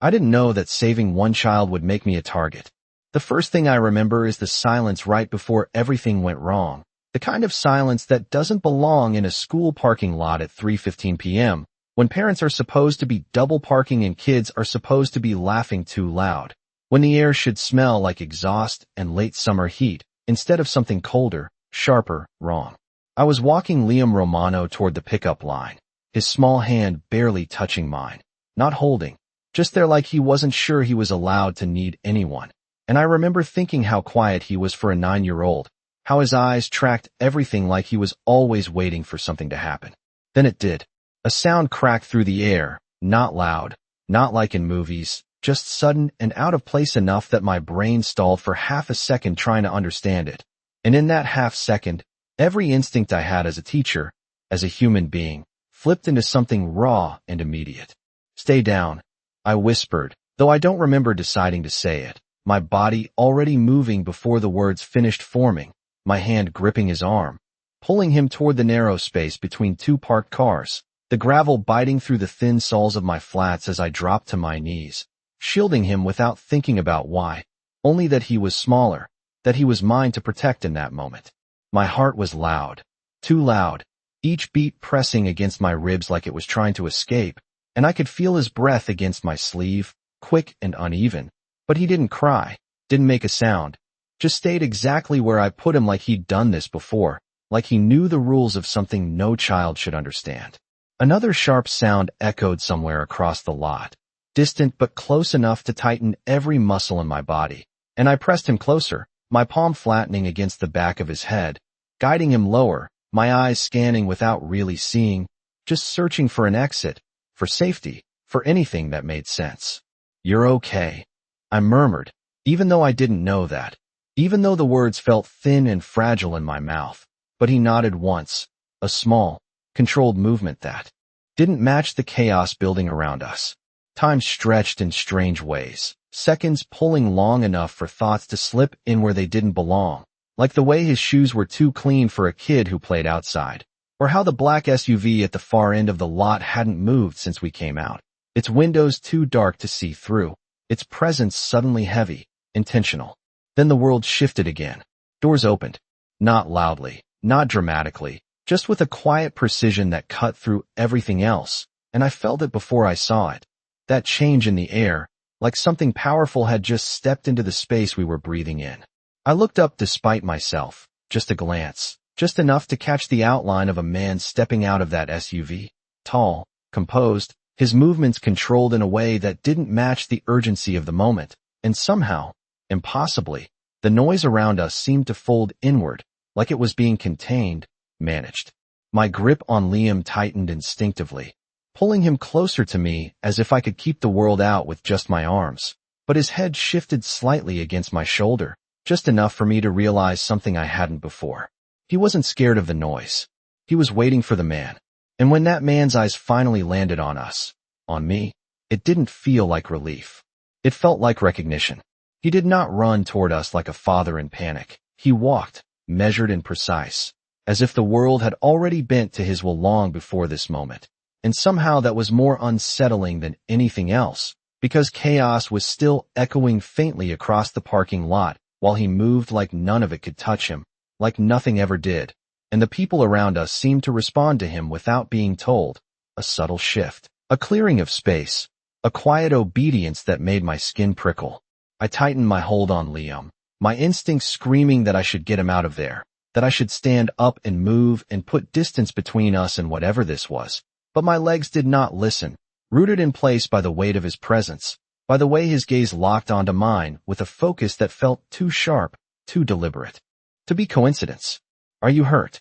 I didn't know that saving one child would make me a target. The first thing I remember is the silence right before everything went wrong. The kind of silence that doesn't belong in a school parking lot at 3:15 p.m., when parents are supposed to be double parking and kids are supposed to be laughing too loud. When the air should smell like exhaust and late summer heat, instead of something colder, sharper, wrong. I was walking Liam Romano toward the pickup line, his small hand barely touching mine. Not holding, just there like he wasn't sure he was allowed to need anyone. And I remember thinking how quiet he was for a 9-year-old, how his eyes tracked everything like he was always waiting for something to happen. Then it did. A sound cracked through the air, not loud, not like in movies, just sudden and out of place enough that my brain stalled for half a second trying to understand it. And in that half second, every instinct I had as a teacher, as a human being, flipped into something raw and immediate. Stay down, I whispered, though I don't remember deciding to say it, my body already moving before the words finished forming, my hand gripping his arm, pulling him toward the narrow space between two parked cars, the gravel biting through the thin soles of my flats as I dropped to my knees, shielding him without thinking about why, only that he was smaller, that he was mine to protect in that moment. My heart was loud, too loud, each beat pressing against my ribs like it was trying to escape, and I could feel his breath against my sleeve, quick and uneven. But he didn't cry, didn't make a sound, just stayed exactly where I put him like he'd done this before, like he knew the rules of something no child should understand. Another sharp sound echoed somewhere across the lot, distant but close enough to tighten every muscle in my body, and I pressed him closer, my palm flattening against the back of his head, guiding him lower, my eyes scanning without really seeing, just searching for an exit, for safety, for anything that made sense. "You're okay," I murmured, even though I didn't know that, even though the words felt thin and fragile in my mouth. But he nodded once, a small, controlled movement that didn't match the chaos building around us. Time stretched in strange ways, seconds pulling long enough for thoughts to slip in where they didn't belong, like the way his shoes were too clean for a kid who played outside, or how the black SUV at the far end of the lot hadn't moved since we came out, its windows too dark to see through. Its presence suddenly heavy, intentional. Then the world shifted again. Doors opened. Not loudly, not dramatically, just with a quiet precision that cut through everything else, and I felt it before I saw it. That change in the air, like something powerful had just stepped into the space we were breathing in. I looked up despite myself, just a glance, just enough to catch the outline of a man stepping out of that SUV. Tall, composed, his movements controlled in a way that didn't match the urgency of the moment, and somehow, impossibly, the noise around us seemed to fold inward, like it was being contained, managed. My grip on Liam tightened instinctively, pulling him closer to me as if I could keep the world out with just my arms, but his head shifted slightly against my shoulder, just enough for me to realize something I hadn't before. He wasn't scared of the noise. He was waiting for the man. And when that man's eyes finally landed on us, on me, it didn't feel like relief. It felt like recognition. He did not run toward us like a father in panic. He walked, measured and precise, as if the world had already bent to his will long before this moment. And somehow that was more unsettling than anything else, because chaos was still echoing faintly across the parking lot while he moved like none of it could touch him, like nothing ever did. And the people around us seemed to respond to him without being told, a subtle shift, a clearing of space, a quiet obedience that made my skin prickle. I tightened my hold on Liam, my instincts screaming that I should get him out of there, that I should stand up and move and put distance between us and whatever this was. But my legs did not listen, rooted in place by the weight of his presence, by the way his gaze locked onto mine with a focus that felt too sharp, too deliberate. To be coincidence. "Are you hurt?"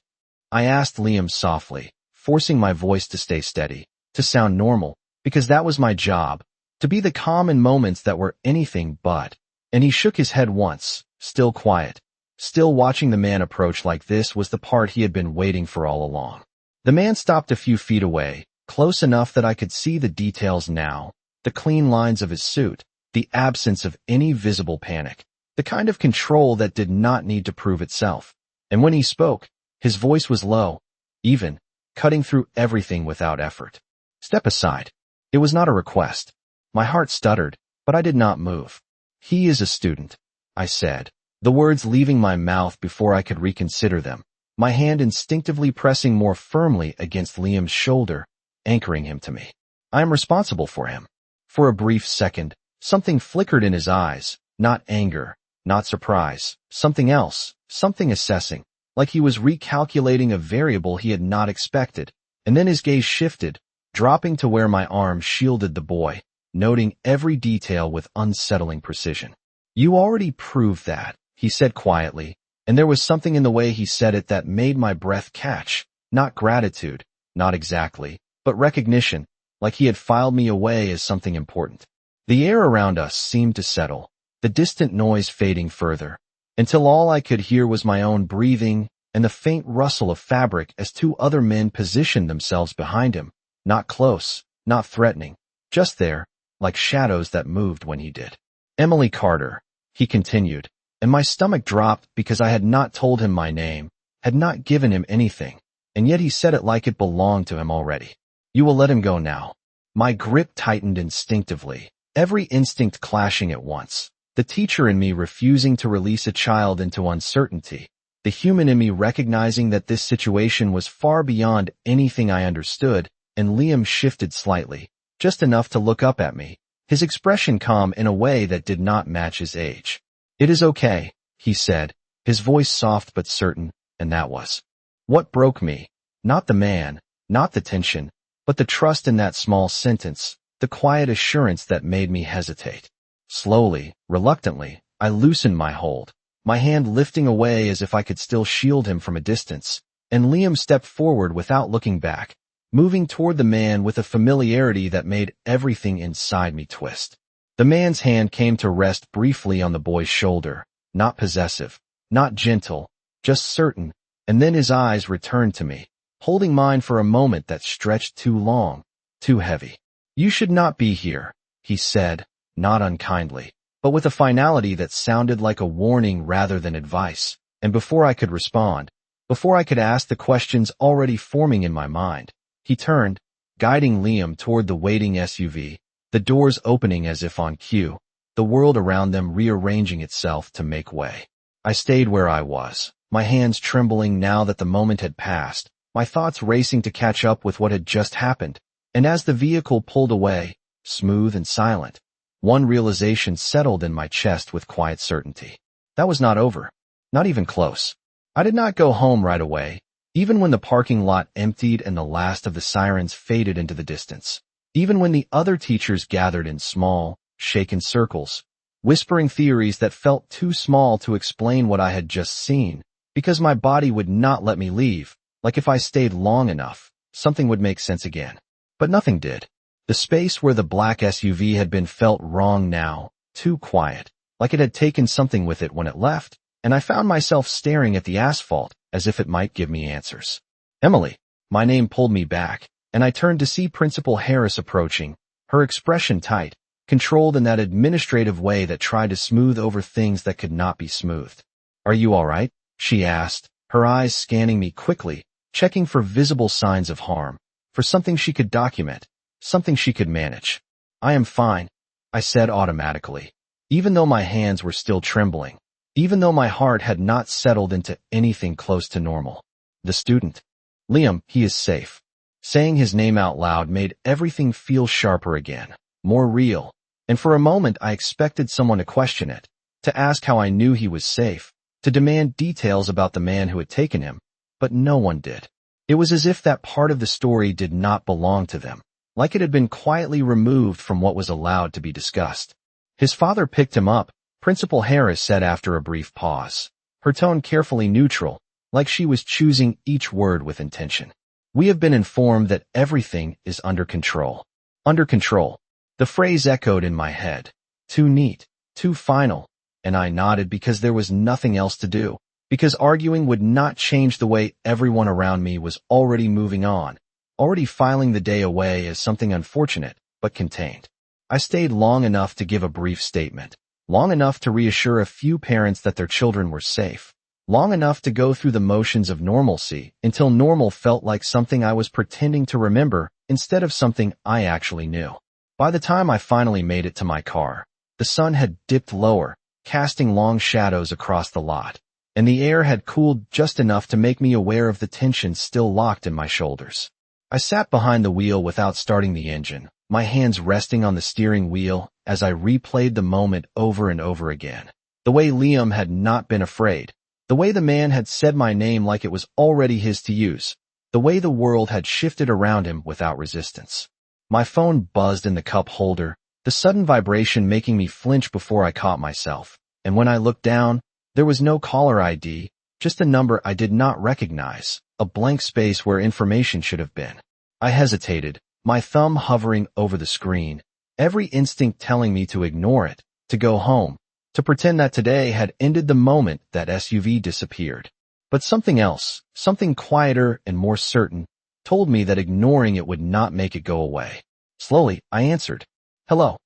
I asked Liam softly, forcing my voice to stay steady, to sound normal, because that was my job, to be the calm in moments that were anything but. And he shook his head once, still quiet, still watching the man approach like this was the part he had been waiting for all along. The man stopped a few feet away, close enough that I could see the details now, the clean lines of his suit, the absence of any visible panic, the kind of control that did not need to prove itself. And when he spoke, his voice was low, even, cutting through everything without effort. "Step aside." It was not a request. My heart stuttered, but I did not move. He is a student, I said, the words leaving my mouth before I could reconsider them, my hand instinctively pressing more firmly against Liam's shoulder, anchoring him to me. I am responsible for him. For a brief second, something flickered in his eyes, not anger, not surprise, something else, something assessing, like he was recalculating a variable he had not expected, and then his gaze shifted, dropping to where my arm shielded the boy, noting every detail with unsettling precision. You already proved that, he said quietly, and there was something in the way he said it that made my breath catch, not gratitude, not exactly, but recognition, like he had filed me away as something important. The air around us seemed to settle, the distant noise fading further, until all I could hear was my own breathing and the faint rustle of fabric as two other men positioned themselves behind him, not close, not threatening, just there, like shadows that moved when he did. Emily Carter, he continued, and my stomach dropped because I had not told him my name, had not given him anything, and yet he said it like it belonged to him already. You will let him go now. My grip tightened instinctively, every instinct clashing at once. The teacher in me refusing to release a child into uncertainty, the human in me recognizing that this situation was far beyond anything I understood, and Liam shifted slightly, just enough to look up at me, his expression calm in a way that did not match his age. It is okay, he said, his voice soft but certain, and that was what broke me. Not the man, not the tension, but the trust in that small sentence, the quiet assurance that made me hesitate. Slowly, reluctantly, I loosened my hold, my hand lifting away as if I could still shield him from a distance, and Liam stepped forward without looking back, moving toward the man with a familiarity that made everything inside me twist. The man's hand came to rest briefly on the boy's shoulder, not possessive, not gentle, just certain, and then his eyes returned to me, holding mine for a moment that stretched too long, too heavy. You should not be here, he said, not unkindly, but with a finality that sounded like a warning rather than advice, and before I could respond, before I could ask the questions already forming in my mind, he turned, guiding Liam toward the waiting SUV, the doors opening as if on cue, the world around them rearranging itself to make way. I stayed where I was, my hands trembling now that the moment had passed, my thoughts racing to catch up with what had just happened, and as the vehicle pulled away, smooth and silent, one realization settled in my chest with quiet certainty. That was not over. Not even close. I did not go home right away, even when the parking lot emptied and the last of the sirens faded into the distance. Even when the other teachers gathered in small, shaken circles, whispering theories that felt too small to explain what I had just seen, because my body would not let me leave, like if I stayed long enough, something would make sense again. But nothing did. The space where the black SUV had been felt wrong now, too quiet, like it had taken something with it when it left, and I found myself staring at the asphalt as if it might give me answers. Emily, my name pulled me back, and I turned to see Principal Harris approaching, her expression tight, controlled in that administrative way that tried to smooth over things that could not be smoothed. Are you all right? She asked, her eyes scanning me quickly, checking for visible signs of harm, for something she could document, something she could manage. I am fine, I said automatically, even though my hands were still trembling, even though my heart had not settled into anything close to normal. The student. Liam, he is safe. Saying his name out loud made everything feel sharper again, more real, and for a moment I expected someone to question it, to ask how I knew he was safe, to demand details about the man who had taken him, but no one did. It was as if that part of the story did not belong to them, like it had been quietly removed from what was allowed to be discussed. His father picked him up, Principal Harris said after a brief pause, her tone carefully neutral, like she was choosing each word with intention. We have been informed that everything is under control. Under control. The phrase echoed in my head. Too neat, too final, and I nodded because there was nothing else to do, because arguing would not change the way everyone around me was already moving on, already filing the day away as something unfortunate, but contained. I stayed long enough to give a brief statement, long enough to reassure a few parents that their children were safe, long enough to go through the motions of normalcy until normal felt like something I was pretending to remember instead of something I actually knew. By the time I finally made it to my car, the sun had dipped lower, casting long shadows across the lot, and the air had cooled just enough to make me aware of the tension still locked in my shoulders. I sat behind the wheel without starting the engine, my hands resting on the steering wheel as I replayed the moment over and over again. The way Liam had not been afraid, the way the man had said my name like it was already his to use, the way the world had shifted around him without resistance. My phone buzzed in the cup holder, the sudden vibration making me flinch before I caught myself, and when I looked down, there was no caller ID, just a number I did not recognize, a blank space where information should have been. I hesitated, my thumb hovering over the screen, every instinct telling me to ignore it, to go home, to pretend that today had ended the moment that SUV disappeared. But something else, something quieter and more certain, told me that ignoring it would not make it go away. Slowly, I answered. Hello.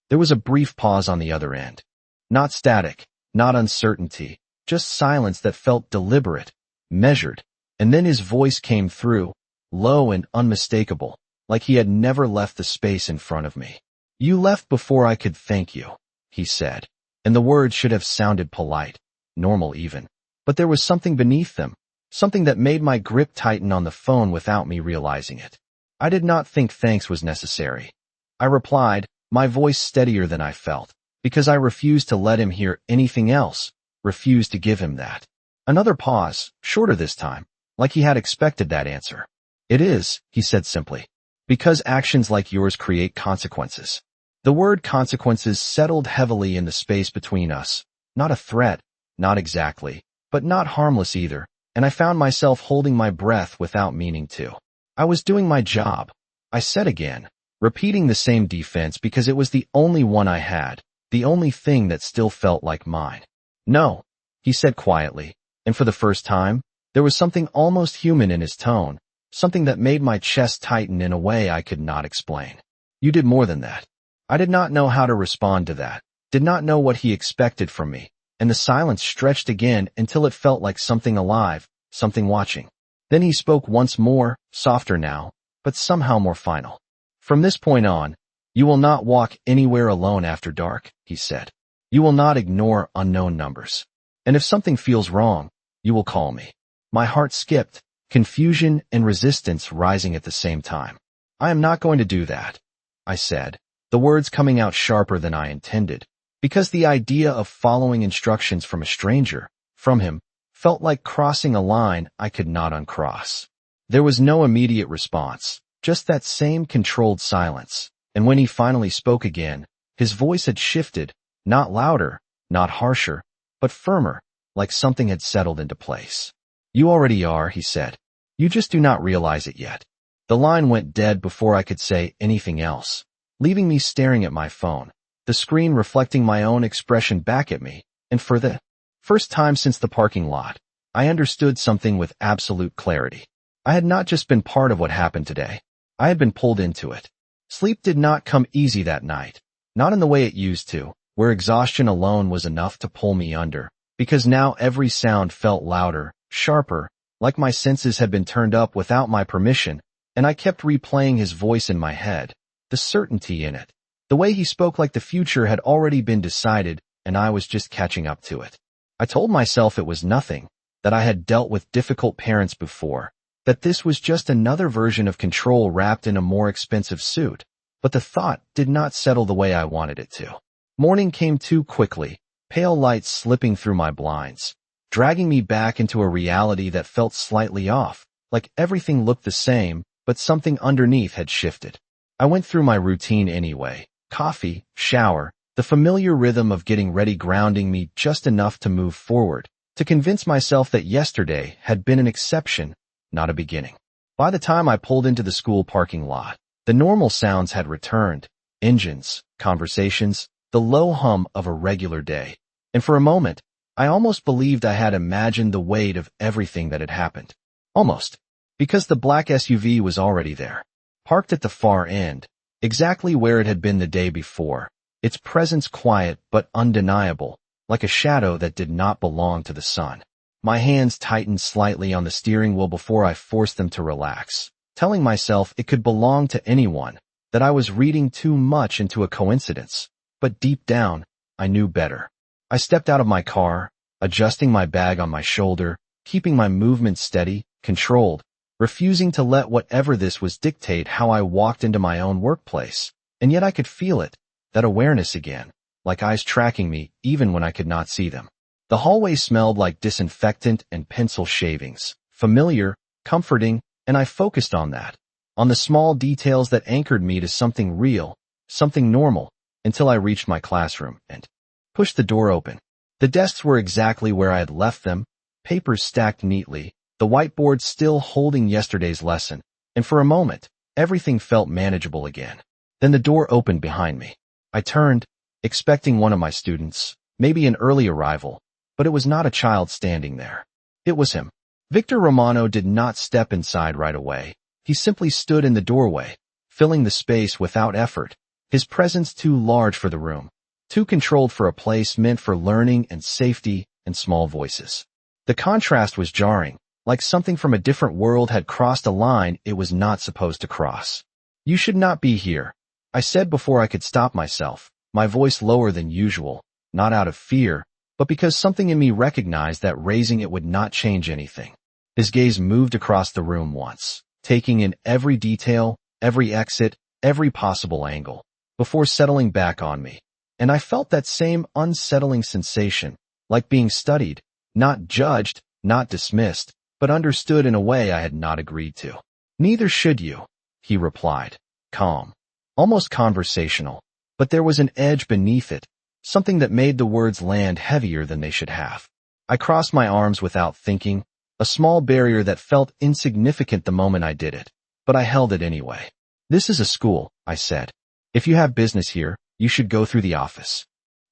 There was a brief pause on the other end. Not static, not uncertainty, just silence that felt deliberate, measured, and then his voice came through, low and unmistakable, like he had never left the space in front of me. You left before I could thank you, he said, and the words should have sounded polite, normal even. But there was something beneath them, something that made my grip tighten on the phone without me realizing it. I did not think thanks was necessary. I replied, my voice steadier than I felt, because I refused to let him hear anything else, refused to give him that. Another pause, shorter this time, like he had expected that answer. It is, he said simply, because actions like yours create consequences. The word consequences settled heavily in the space between us, not a threat, not exactly, but not harmless either, and I found myself holding my breath without meaning to. I was doing my job, I said again, repeating the same defense because it was the only one I had, the only thing that still felt like mine. No, he said quietly, and for the first time, there was something almost human in his tone, something that made my chest tighten in a way I could not explain. You did more than that. I did not know how to respond to that, did not know what he expected from me, and the silence stretched again until it felt like something alive, something watching. Then he spoke once more, softer now, but somehow more final. From this point on, you will not walk anywhere alone after dark, he said. You will not ignore unknown numbers. And if something feels wrong, you will call me. My heart skipped, confusion and resistance rising at the same time. I am not going to do that, I said, the words coming out sharper than I intended, because the idea of following instructions from a stranger, from him, felt like crossing a line I could not uncross. There was no immediate response, just that same controlled silence, and when he finally spoke again, his voice had shifted, not louder, not harsher, but firmer, like something had settled into place. You already are, he said. You just do not realize it yet. The line went dead before I could say anything else, leaving me staring at my phone, the screen reflecting my own expression back at me, and for the first time since the parking lot, I understood something with absolute clarity. I had not just been part of what happened today. I had been pulled into it. Sleep did not come easy that night, not in the way it used to, where exhaustion alone was enough to pull me under, because now every sound felt louder, sharper, like my senses had been turned up without my permission, and I kept replaying his voice in my head, the certainty in it, the way he spoke like the future had already been decided and I was just catching up to it. I told myself it was nothing, that I had dealt with difficult parents before, that this was just another version of control wrapped in a more expensive suit, but the thought did not settle the way I wanted it to. Morning came too quickly, pale light slipping through my blinds, dragging me back into a reality that felt slightly off, like everything looked the same, but something underneath had shifted. I went through my routine anyway, coffee, shower, the familiar rhythm of getting ready grounding me just enough to move forward, to convince myself that yesterday had been an exception, not a beginning. By the time I pulled into the school parking lot, the normal sounds had returned, engines, conversations, the low hum of a regular day. And for a moment, I almost believed I had imagined the weight of everything that had happened. Almost. Because the black SUV was already there, parked at the far end, exactly where it had been the day before, its presence quiet but undeniable, like a shadow that did not belong to the sun. My hands tightened slightly on the steering wheel before I forced them to relax, telling myself it could belong to anyone, that I was reading too much into a coincidence. But deep down, I knew better. I stepped out of my car, adjusting my bag on my shoulder, keeping my movements steady, controlled, refusing to let whatever this was dictate how I walked into my own workplace. And yet I could feel it, that awareness again, like eyes tracking me even when I could not see them. The hallway smelled like disinfectant and pencil shavings, familiar, comforting, and I focused on that, on the small details that anchored me to something real, something normal, until I reached my classroom and pushed the door open. The desks were exactly where I had left them, papers stacked neatly, the whiteboard still holding yesterday's lesson, and for a moment, everything felt manageable again. Then the door opened behind me. I turned, expecting one of my students, maybe an early arrival, but it was not a child standing there. It was him. Victor Romano did not step inside right away. He simply stood in the doorway, filling the space without effort, his presence too large for the room, too controlled for a place meant for learning and safety and small voices. The contrast was jarring, like something from a different world had crossed a line it was not supposed to cross. "You should not be here," I said before I could stop myself, my voice lower than usual, not out of fear, but because something in me recognized that raising it would not change anything. His gaze moved across the room once, taking in every detail, every exit, every possible angle, before settling back on me. And I felt that same unsettling sensation, like being studied, not judged, not dismissed, but understood in a way I had not agreed to. "Neither should you," he replied, calm, almost conversational, but there was an edge beneath it, something that made the words land heavier than they should have. I crossed my arms without thinking, a small barrier that felt insignificant the moment I did it, but I held it anyway. "This is a school," I said. "If you have business here, you should go through the office."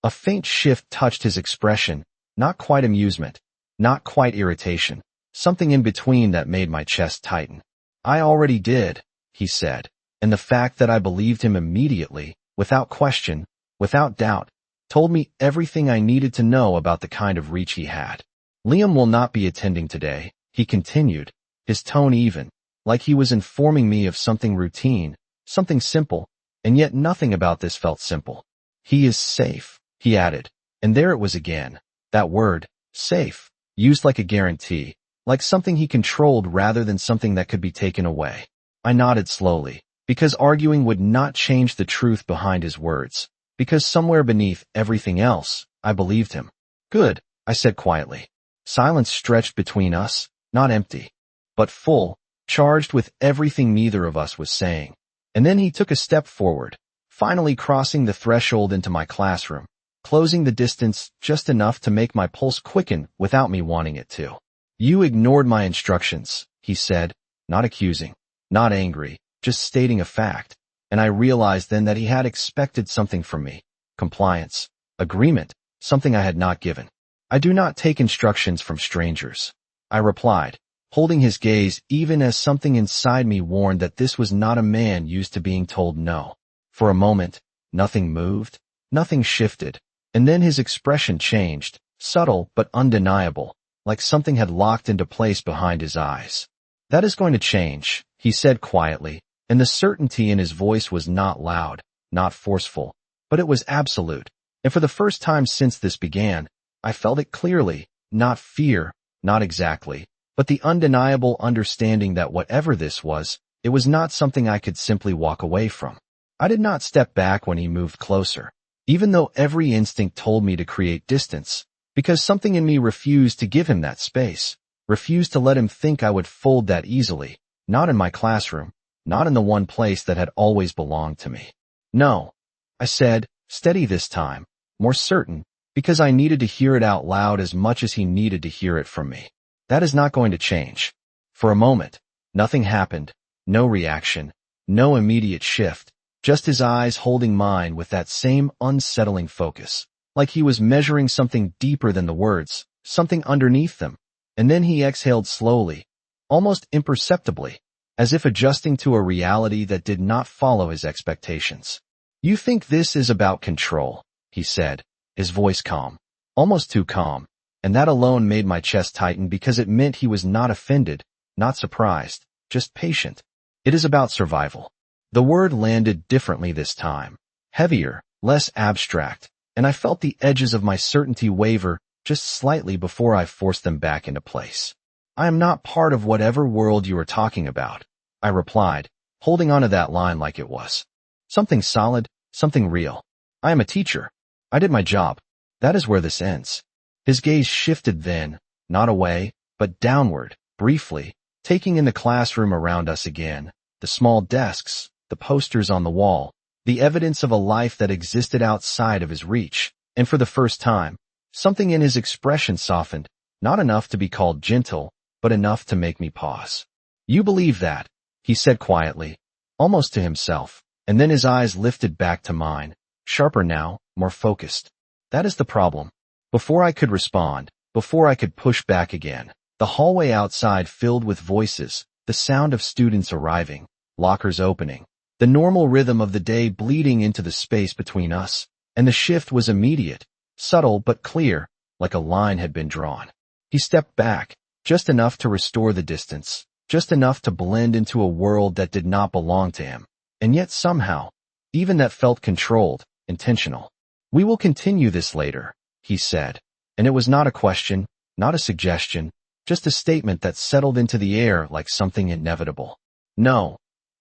A faint shift touched his expression, not quite amusement, not quite irritation, something in between that made my chest tighten. "I already did," he said, and the fact that I believed him immediately, without question, without doubt, told me everything I needed to know about the kind of reach he had. "Liam will not be attending today," he continued, his tone even, like he was informing me of something routine, something simple, and yet nothing about this felt simple. "He is safe," he added, and there it was again, that word, safe, used like a guarantee, like something he controlled rather than something that could be taken away. I nodded slowly, because arguing would not change the truth behind his words, because somewhere beneath everything else, I believed him. "Good," I said quietly. Silence stretched between us, not empty, but full, charged with everything neither of us was saying. And then he took a step forward, finally crossing the threshold into my classroom, closing the distance just enough to make my pulse quicken without me wanting it to. "You ignored my instructions," he said, not accusing, not angry, just stating a fact, and I realized then that he had expected something from me, compliance, agreement, something I had not given. "I do not take instructions from strangers," I replied, holding his gaze even as something inside me warned that this was not a man used to being told no. For a moment, nothing moved, nothing shifted, and then his expression changed, subtle but undeniable, like something had locked into place behind his eyes. "That is going to change," he said quietly, and the certainty in his voice was not loud, not forceful, but it was absolute, and for the first time since this began, I felt it clearly, not fear, not exactly, but the undeniable understanding that whatever this was, it was not something I could simply walk away from. I did not step back when he moved closer, even though every instinct told me to create distance, because something in me refused to give him that space, refused to let him think I would fold that easily, not in my classroom, not in the one place that had always belonged to me. "No," I said, steady this time, more certain, because I needed to hear it out loud as much as he needed to hear it from me. "That is not going to change." For a moment, nothing happened, no reaction, no immediate shift, just his eyes holding mine with that same unsettling focus, like he was measuring something deeper than the words, something underneath them. And then he exhaled slowly, almost imperceptibly, as if adjusting to a reality that did not follow his expectations. "You think this is about control," he said, his voice calm, almost too calm, and that alone made my chest tighten because it meant he was not offended, not surprised, just patient. "It is about survival." The word landed differently this time, heavier, less abstract, and I felt the edges of my certainty waver just slightly before I forced them back into place. I am not part of whatever world you are talking about, I replied, holding onto that line like it was something solid, something real. I am a teacher. I did my job. That is where this ends. His gaze shifted then, not away, but downward, briefly, taking in the classroom around us again, the small desks, the posters on the wall, the evidence of a life that existed outside of his reach, and for the first time, something in his expression softened, not enough to be called gentle, but enough to make me pause. You believe that, he said quietly, almost to himself, and then his eyes lifted back to mine, sharper now, more focused. That is the problem. Before I could respond, before I could push back again, the hallway outside filled with voices, the sound of students arriving, lockers opening, the normal rhythm of the day bleeding into the space between us, and the shift was immediate, subtle but clear, like a line had been drawn. He stepped back, just enough to restore the distance, just enough to blend into a world that did not belong to him, and yet somehow, even that felt controlled, intentional. We will continue this later, he said, and it was not a question, not a suggestion, just a statement that settled into the air like something inevitable. No,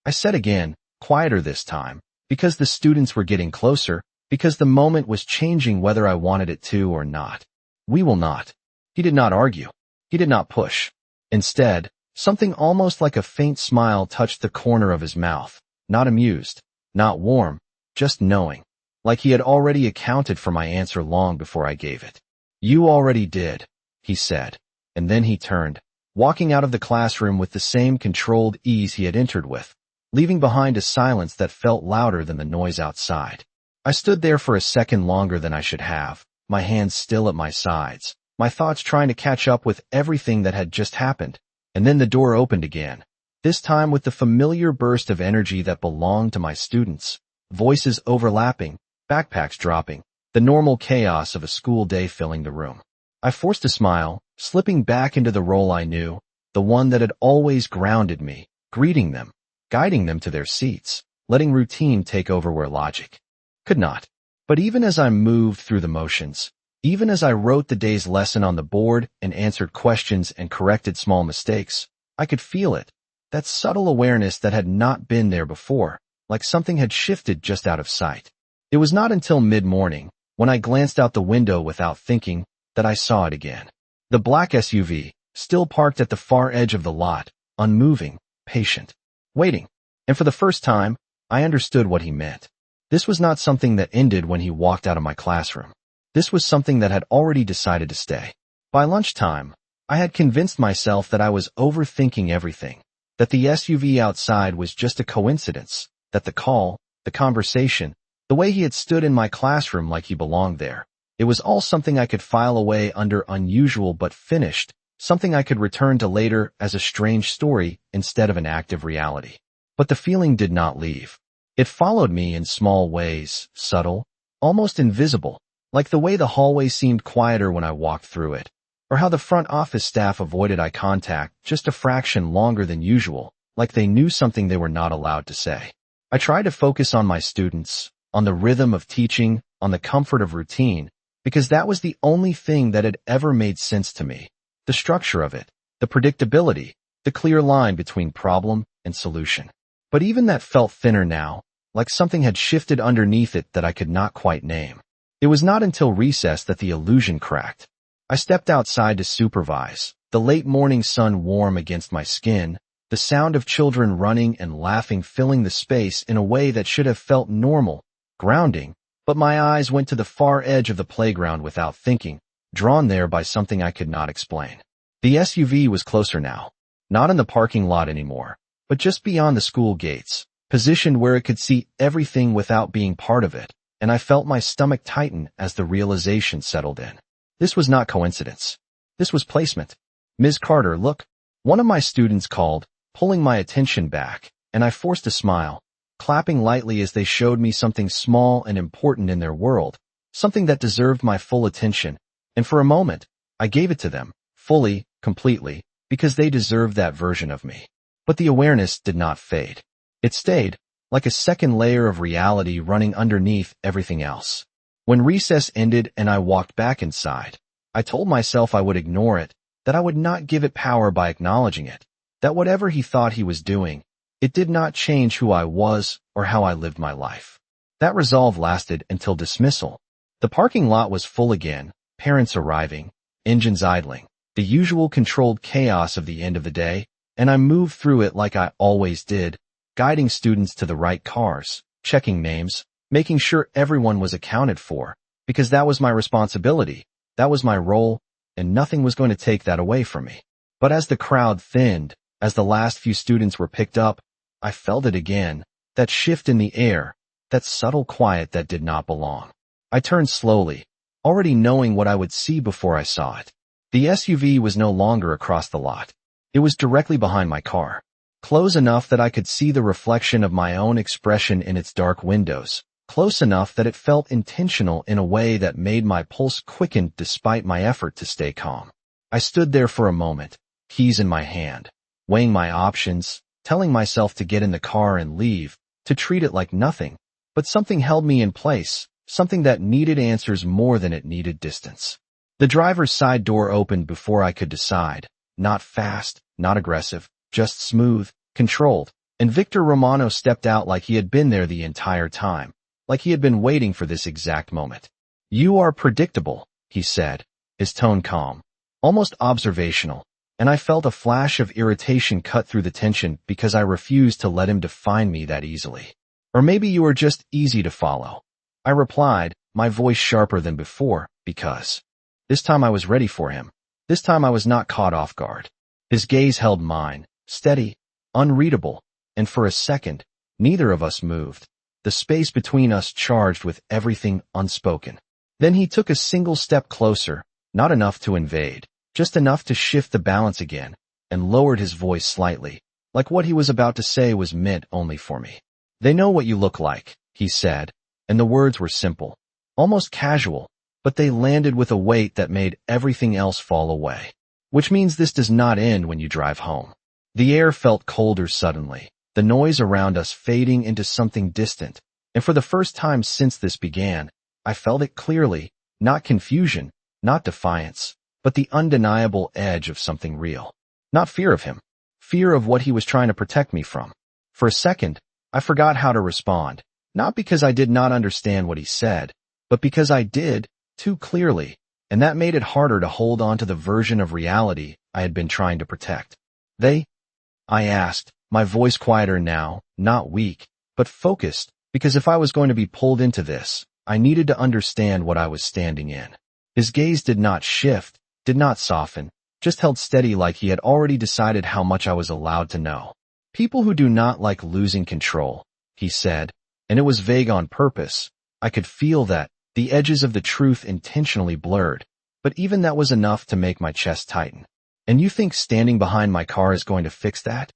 I said again, quieter this time, because the students were getting closer, because the moment was changing whether I wanted it to or not. We will not. He did not argue. He did not push. Instead, something almost like a faint smile touched the corner of his mouth, not amused, not warm, just knowing, like he had already accounted for my answer long before I gave it. You already did, he said, and then he turned, walking out of the classroom with the same controlled ease he had entered with, leaving behind a silence that felt louder than the noise outside. I stood there for a second longer than I should have, my hands still at my sides, my thoughts trying to catch up with everything that had just happened, and then the door opened again, this time with the familiar burst of energy that belonged to my students, voices overlapping, backpacks dropping, the normal chaos of a school day filling the room. I forced a smile, slipping back into the role I knew, the one that had always grounded me, greeting them, guiding them to their seats, letting routine take over where logic could not. But even as I moved through the motions, even as I wrote the day's lesson on the board and answered questions and corrected small mistakes, I could feel it, that subtle awareness that had not been there before, like something had shifted just out of sight. It was not until mid-morning, when I glanced out the window without thinking, that I saw it again. The black SUV, still parked at the far edge of the lot, unmoving, patient, waiting. And for the first time, I understood what he meant. This was not something that ended when he walked out of my classroom. This was something that had already decided to stay. By lunchtime, I had convinced myself that I was overthinking everything, that the SUV outside was just a coincidence, that the call, the conversation, the way he had stood in my classroom like he belonged there, it was all something I could file away under unusual but finished, something I could return to later as a strange story instead of an active reality. But the feeling did not leave. It followed me in small ways, subtle, almost invisible, like the way the hallway seemed quieter when I walked through it, or how the front office staff avoided eye contact just a fraction longer than usual, like they knew something they were not allowed to say. I tried to focus on my students, on the rhythm of teaching, on the comfort of routine, because that was the only thing that had ever made sense to me. The structure of it, the predictability, the clear line between problem and solution. But even that felt thinner now, like something had shifted underneath it that I could not quite name. It was not until recess that the illusion cracked. I stepped outside to supervise, the late morning sun warm against my skin, the sound of children running and laughing filling the space in a way that should have felt normal, grounding, but my eyes went to the far edge of the playground without thinking, drawn there by something I could not explain. The SUV was closer now, not in the parking lot anymore, but just beyond the school gates, positioned where it could see everything without being part of it, and I felt my stomach tighten as the realization settled in. This was not coincidence. This was placement. Ms. Carter, look. One of my students called, pulling my attention back, and I forced a smile, clapping lightly as they showed me something small and important in their world, something that deserved my full attention, and for a moment, I gave it to them, fully, completely, because they deserved that version of me. But the awareness did not fade. It stayed, like a second layer of reality running underneath everything else. When recess ended and I walked back inside, I told myself I would ignore it, that I would not give it power by acknowledging it, that whatever he thought he was doing, it did not change who I was or how I lived my life. That resolve lasted until dismissal. The parking lot was full again, parents arriving, engines idling, the usual controlled chaos of the end of the day, and I moved through it like I always did, guiding students to the right cars, checking names, making sure everyone was accounted for, because that was my responsibility, that was my role, and nothing was going to take that away from me. But as the crowd thinned, as the last few students were picked up, I felt it again, that shift in the air, that subtle quiet that did not belong. I turned slowly, already knowing what I would see before I saw it. The SUV was no longer across the lot. It was directly behind my car, close enough that I could see the reflection of my own expression in its dark windows, close enough that it felt intentional in a way that made my pulse quicken despite my effort to stay calm. I stood there for a moment, keys in my hand, weighing my options, telling myself to get in the car and leave, to treat it like nothing, but something held me in place, something that needed answers more than it needed distance. The driver's side door opened before I could decide, not fast, not aggressive, just smooth, controlled, and Victor Romano stepped out like he had been there the entire time, like he had been waiting for this exact moment. "You are predictable," he said, his tone calm, almost observational, and I felt a flash of irritation cut through the tension because I refused to let him define me that easily. "Or maybe you are just easy to follow," I replied, my voice sharper than before, because this time I was ready for him. This time I was not caught off guard. His gaze held mine, steady, unreadable, and for a second, neither of us moved, the space between us charged with everything unspoken. Then he took a single step closer, not enough to invade, just enough to shift the balance again, and lowered his voice slightly, like what he was about to say was meant only for me. "They know what you look like," he said, and the words were simple, almost casual, but they landed with a weight that made everything else fall away. "Which means this does not end when you drive home." The air felt colder suddenly, the noise around us fading into something distant, and for the first time since this began, I felt it clearly, not confusion, not defiance, but the undeniable edge of something real. Not fear of him, fear of what he was trying to protect me from. For a second, I forgot how to respond, not because I did not understand what he said, but because I did, too clearly, and that made it harder to hold on to the version of reality I had been trying to protect. "They?" I asked, my voice quieter now, not weak, but focused, because if I was going to be pulled into this, I needed to understand what I was standing in. His gaze did not shift, did not soften, just held steady like he had already decided how much I was allowed to know. "People who do not like losing control," he said, and it was vague on purpose. I could feel that, the edges of the truth intentionally blurred, but even that was enough to make my chest tighten. "And you think standing behind my car is going to fix that?"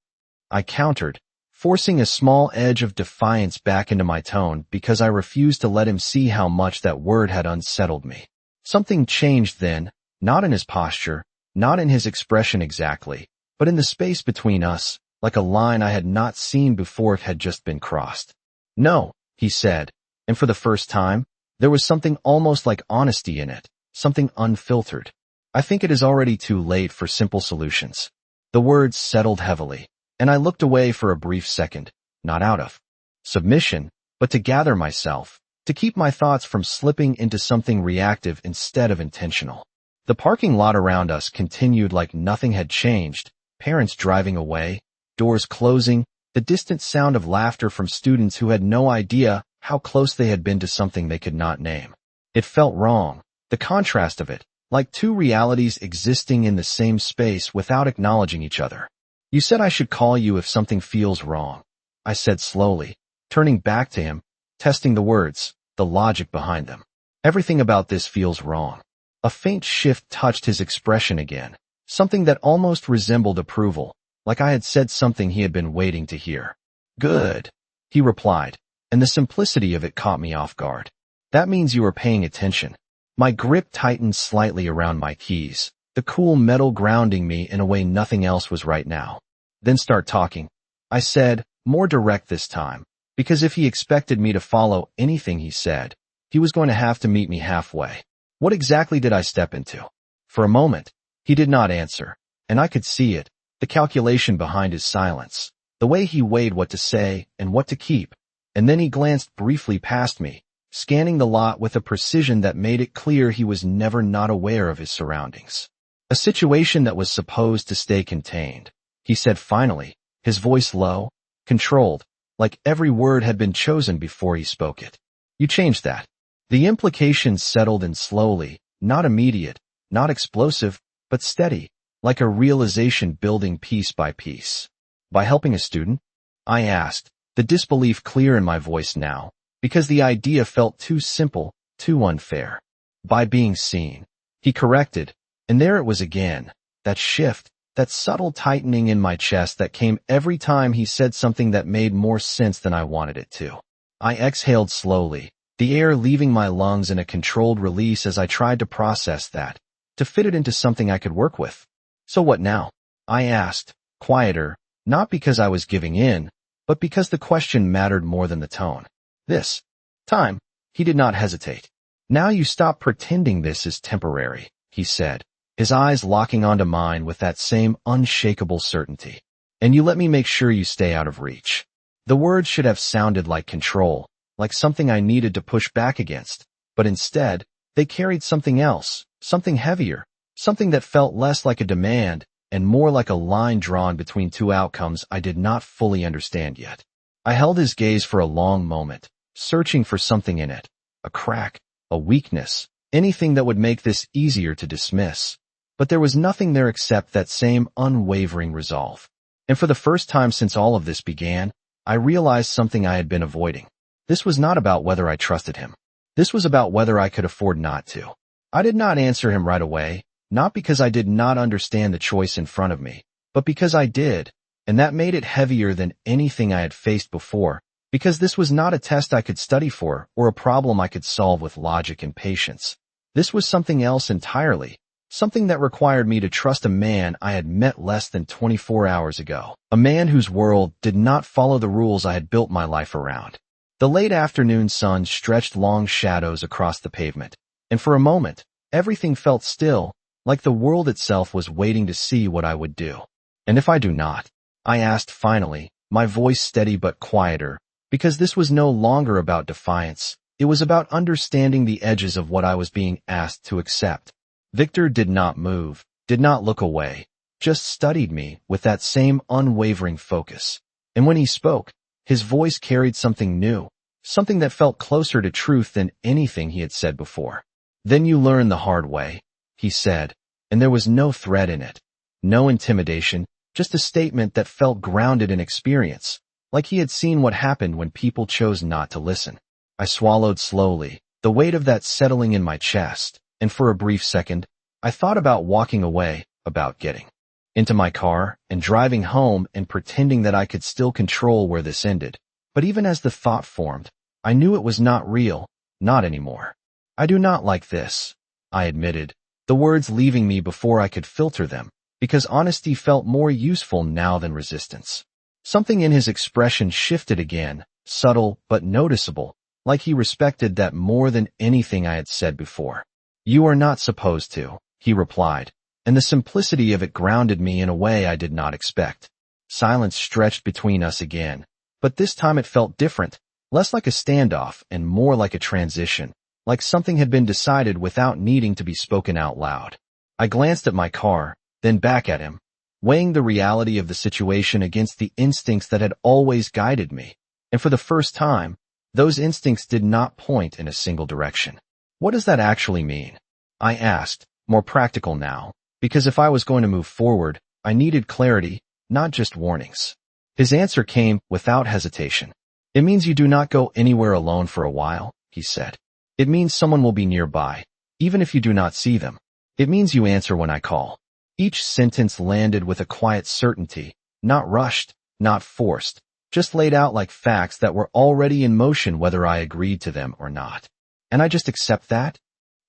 I countered, forcing a small edge of defiance back into my tone because I refused to let him see how much that word had unsettled me. Something changed then, not in his posture, not in his expression exactly, but in the space between us, like a line I had not seen before it had just been crossed. "No," he said, and for the first time, there was something almost like honesty in it, something unfiltered. "I think it is already too late for simple solutions." The words settled heavily, and I looked away for a brief second, not out of submission, but to gather myself, to keep my thoughts from slipping into something reactive instead of intentional. The parking lot around us continued like nothing had changed, parents driving away, doors closing, the distant sound of laughter from students who had no idea how close they had been to something they could not name. It felt wrong, the contrast of it, like two realities existing in the same space without acknowledging each other. "You said I should call you if something feels wrong," I said slowly, turning back to him, testing the words, the logic behind them. "Everything about this feels wrong." A faint shift touched his expression again, something that almost resembled approval, like I had said something he had been waiting to hear. "Good," he replied, and the simplicity of it caught me off guard. "That means you are paying attention." My grip tightened slightly around my keys, the cool metal grounding me in a way nothing else was right now. "Then start talking," I said, more direct this time, Because if he expected me to follow anything he said, he was going to have to meet me halfway. What exactly did I step into? For a moment, he did not answer, and I could see it, the calculation behind his silence, the way he weighed what to say and what to keep, and then he glanced briefly past me, scanning the lot with a precision that made it clear he was never not aware of his surroundings. A situation that was supposed to stay contained, he said finally, his voice low, controlled, like every word had been chosen before he spoke it. You changed that. The implications settled in slowly, not immediate, not explosive, but steady, like a realization building piece by piece. By helping a student? I asked, the disbelief clear in my voice now, because the idea felt too simple, too unfair. By being seen. He corrected, and there it was again, that shift, that subtle tightening in my chest that came every time he said something that made more sense than I wanted it to. I exhaled slowly, the air leaving my lungs in a controlled release as I tried to process that, to fit it into something I could work with. So what now? I asked, quieter, not because I was giving in, but because the question mattered more than the tone. This time, he did not hesitate. Now you stop pretending this is temporary, he said, his eyes locking onto mine with that same unshakable certainty. And you let me make sure you stay out of reach. The words should have sounded like control, like something I needed to push back against, but instead, they carried something else, something heavier, something that felt less like a demand and more like a line drawn between two outcomes I did not fully understand yet. I held his gaze for a long moment, searching for something in it, a crack, a weakness, anything that would make this easier to dismiss. But there was nothing there except that same unwavering resolve. And for the first time since all of this began, I realized something I had been avoiding. This was not about whether I trusted him. This was about whether I could afford not to. I did not answer him right away, not because I did not understand the choice in front of me, but because I did, and that made it heavier than anything I had faced before, because this was not a test I could study for or a problem I could solve with logic and patience. This was something else entirely, something that required me to trust a man I had met less than 24 hours ago, a man whose world did not follow the rules I had built my life around. The late afternoon sun stretched long shadows across the pavement, and for a moment, everything felt still, like the world itself was waiting to see what I would do. And if I do not? I asked finally, my voice steady but quieter, because this was no longer about defiance. It was about understanding the edges of what I was being asked to accept. Victor did not move, did not look away, just studied me with that same unwavering focus. And when he spoke, his voice carried something new, something that felt closer to truth than anything he had said before. Then you learn the hard way, he said, and there was no threat in it, no intimidation, just a statement that felt grounded in experience, like he had seen what happened when people chose not to listen. I swallowed slowly, the weight of that settling in my chest, and for a brief second, I thought about walking away, about getting into my car and driving home and pretending that I could still control where this ended. But even as the thought formed, I knew it was not real, not anymore. I do not like this, I admitted, the words leaving me before I could filter them, because honesty felt more useful now than resistance. Something in his expression shifted again, subtle but noticeable, like he respected that more than anything I had said before. You are not supposed to, he replied, and the simplicity of it grounded me in a way I did not expect. Silence stretched between us again, but this time it felt different, less like a standoff and more like a transition, like something had been decided without needing to be spoken out loud. I glanced at my car, then back at him, weighing the reality of the situation against the instincts that had always guided me, and for the first time, those instincts did not point in a single direction. What does that actually mean? I asked, more practical now, because if I was going to move forward, I needed clarity, not just warnings. His answer came without hesitation. It means you do not go anywhere alone for a while, he said. It means someone will be nearby, even if you do not see them. It means you answer when I call. Each sentence landed with a quiet certainty, not rushed, not forced, just laid out like facts that were already in motion whether I agreed to them or not. And I just accept that?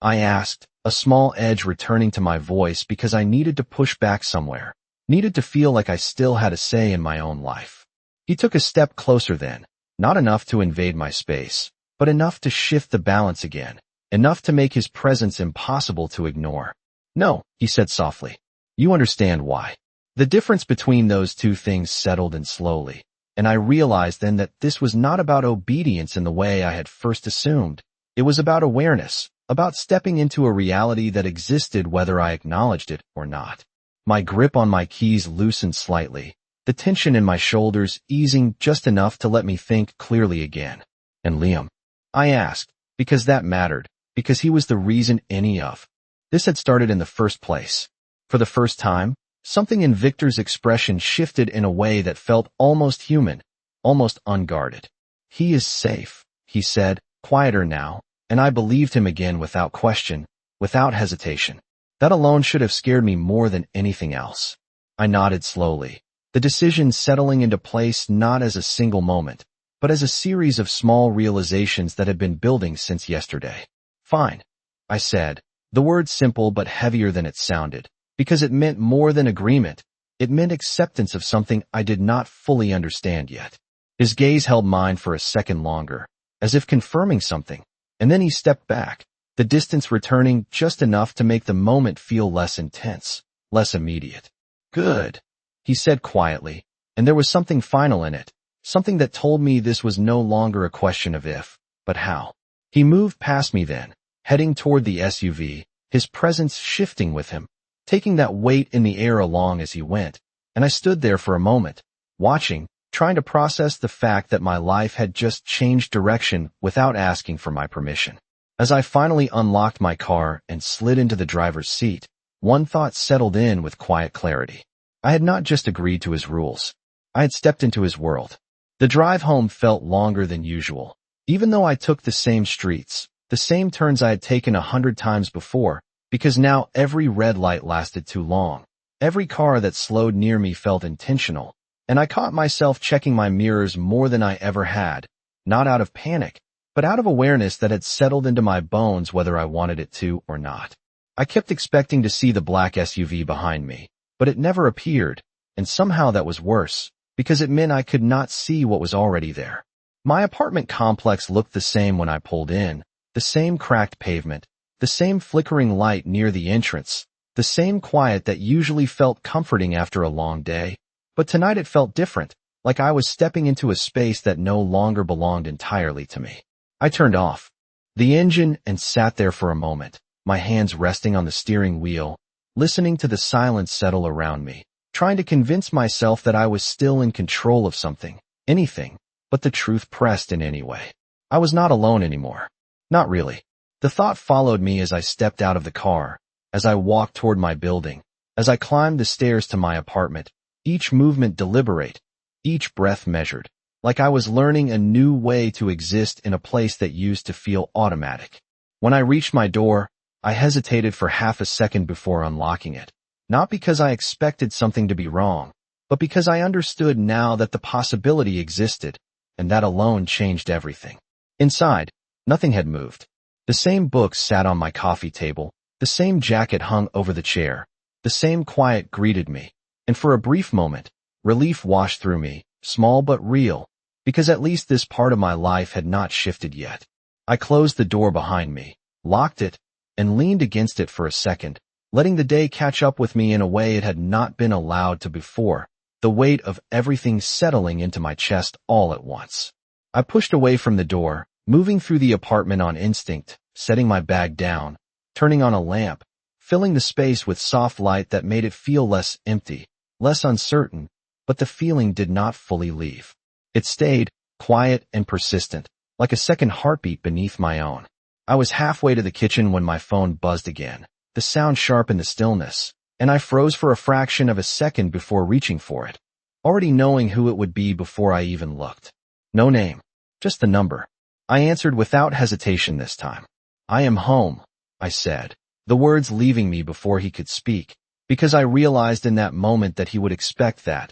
I asked, a small edge returning to my voice because I needed to push back somewhere, needed to feel like I still had a say in my own life. He took a step closer then, Not enough to invade my space, but enough to shift the balance again, enough to make his presence impossible to ignore. No, he said softly. You understand why. The difference between those two things settled in slowly, and I realized then that this was not about obedience in the way I had first assumed. It was about awareness, about stepping into a reality that existed whether I acknowledged it or not. My grip on my keys loosened slightly, the tension in my shoulders easing just enough to let me think clearly again. And Liam? I asked, because that mattered, because he was the reason any of this had started in the first place. For the first time, something in Victor's expression shifted in a way that felt almost human, almost unguarded. He is safe, he said, quieter now, and I believed him again without question, without hesitation. That alone should have scared me more than anything else. I nodded slowly, the decision settling into place not as a single moment, but as a series of small realizations that had been building since yesterday. Fine, I said, the word simple but heavier than it sounded, because it meant more than agreement. It meant acceptance of something I did not fully understand yet. His gaze held mine for a second longer, as if confirming something, and then he stepped back, the distance returning just enough to make the moment feel less intense, less immediate. Good, he said quietly, and there was something final in it, something that told me this was no longer a question of if, but how. He moved past me then, heading toward the SUV, his presence shifting with him, taking that weight in the air along as he went, and I stood there for a moment, watching, trying to process the fact that my life had just changed direction without asking for my permission. As I finally unlocked my car and slid into the driver's seat, one thought settled in with quiet clarity. I had not just agreed to his rules. I had stepped into his world. The drive home felt longer than usual, even though I took the same streets, the same turns I had taken 100 times before, because now every red light lasted too long. Every car that slowed near me felt intentional, and I caught myself checking my mirrors more than I ever had, not out of panic, but out of awareness that had settled into my bones whether I wanted it to or not. I kept expecting to see the black SUV behind me, but it never appeared, and somehow that was worse, because it meant I could not see what was already there. My apartment complex looked the same when I pulled in, the same cracked pavement, the same flickering light near the entrance, the same quiet that usually felt comforting after a long day, but tonight it felt different, like I was stepping into a space that no longer belonged entirely to me. I turned off the engine and sat there for a moment, my hands resting on the steering wheel, listening to the silence settle around me, trying to convince myself that I was still in control of something, anything, but the truth pressed in any way. I was not alone anymore. Not really. The thought followed me as I stepped out of the car, as I walked toward my building, as I climbed the stairs to my apartment, each movement deliberate, each breath measured, like I was learning a new way to exist in a place that used to feel automatic. When I reached my door, I hesitated for half a second before unlocking it, not because I expected something to be wrong, but because I understood now that the possibility existed, and that alone changed everything. Inside, nothing had moved. The same books sat on my coffee table, the same jacket hung over the chair, the same quiet greeted me, and for a brief moment, relief washed through me, small but real, because at least this part of my life had not shifted yet. I closed the door behind me, locked it, and leaned against it for a second, letting the day catch up with me in a way it had not been allowed to before, the weight of everything settling into my chest all at once. I pushed away from the door, moving through the apartment on instinct, setting my bag down, turning on a lamp, filling the space with soft light that made it feel less empty, less uncertain, but the feeling did not fully leave. It stayed, quiet and persistent, like a second heartbeat beneath my own. I was halfway to the kitchen when my phone buzzed again, the sound sharp in the stillness, and I froze for a fraction of a second before reaching for it, already knowing who it would be before I even looked. No name, just the number. I answered without hesitation this time. I am home, I said, the words leaving me before he could speak, because I realized in that moment that he would expect that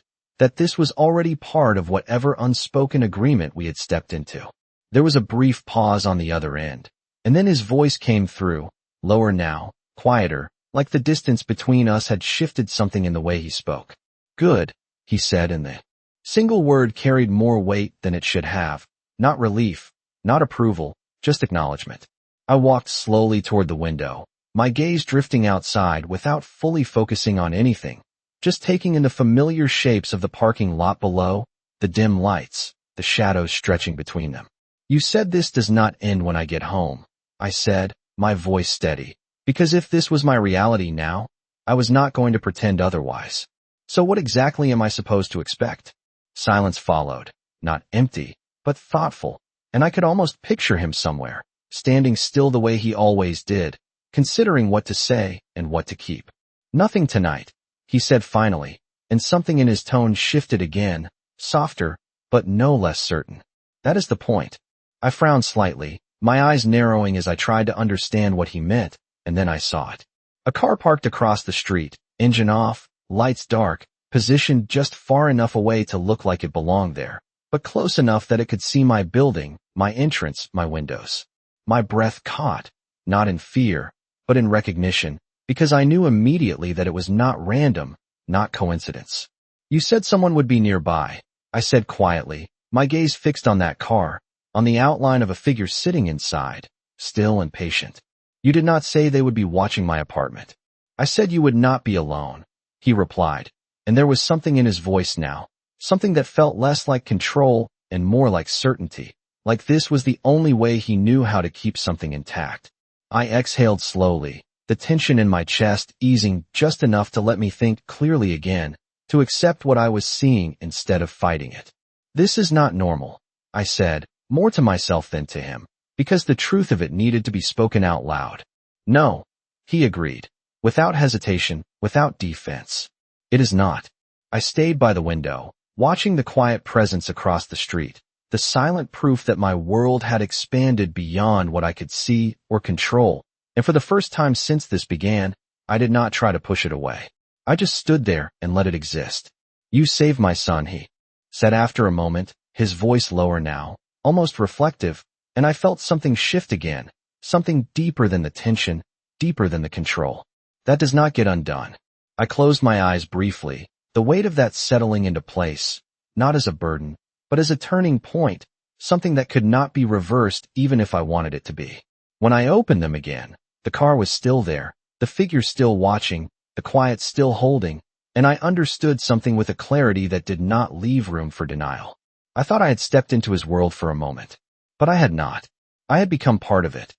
this was already part of whatever unspoken agreement we had stepped into. There was a brief pause on the other end, and then his voice came through, lower now, quieter, like the distance between us had shifted something in the way he spoke. Good, he said, and the single word carried more weight than it should have, Not relief, not approval, just acknowledgement. I walked slowly toward the window, my gaze drifting outside without fully focusing on anything, just taking in the familiar shapes of the parking lot below, the dim lights, the shadows stretching between them. You said this does not end when I get home, I said, my voice steady, because if this was my reality now, I was not going to pretend otherwise. So what exactly am I supposed to expect? Silence followed, not empty, but thoughtful, and I could almost picture him somewhere, standing still the way he always did, considering what to say and what to keep. Nothing tonight, he said finally, and something in his tone shifted again, softer, but no less certain. That is the point. I frowned slightly, my eyes narrowing as I tried to understand what he meant, and then I saw it. A car parked across the street, engine off, lights dark, positioned just far enough away to look like it belonged there, but close enough that it could see my building, my entrance, my windows. My breath caught, not in fear, but in recognition, because I knew immediately that it was not random, not coincidence. You said someone would be nearby, I said quietly, my gaze fixed on that car, on the outline of a figure sitting inside, still and patient. You did not say they would be watching my apartment. I said you would not be alone, he replied, and there was something in his voice now, something that felt less like control and more like certainty, like this was the only way he knew how to keep something intact. I exhaled slowly, the tension in my chest easing just enough to let me think clearly again, to accept what I was seeing instead of fighting it. This is not normal, I said, more to myself than to him, because the truth of it needed to be spoken out loud. No, he agreed, without hesitation, without defense. It is not. I stayed by the window, watching the quiet presence across the street, the silent proof that my world had expanded beyond what I could see or control, and for the first time since this began, I did not try to push it away. I just stood there and let it exist. You saved my son, he said after a moment, his voice lower now, almost reflective, and I felt something shift again, something deeper than the tension, deeper than the control. That does not get undone. I closed my eyes briefly, the weight of that settling into place, not as a burden, but as a turning point, something that could not be reversed even if I wanted it to be. When I opened them again, the car was still there, the figure still watching, the quiet still holding, and I understood something with a clarity that did not leave room for denial. I thought I had stepped into his world for a moment, but I had not. I had become part of it,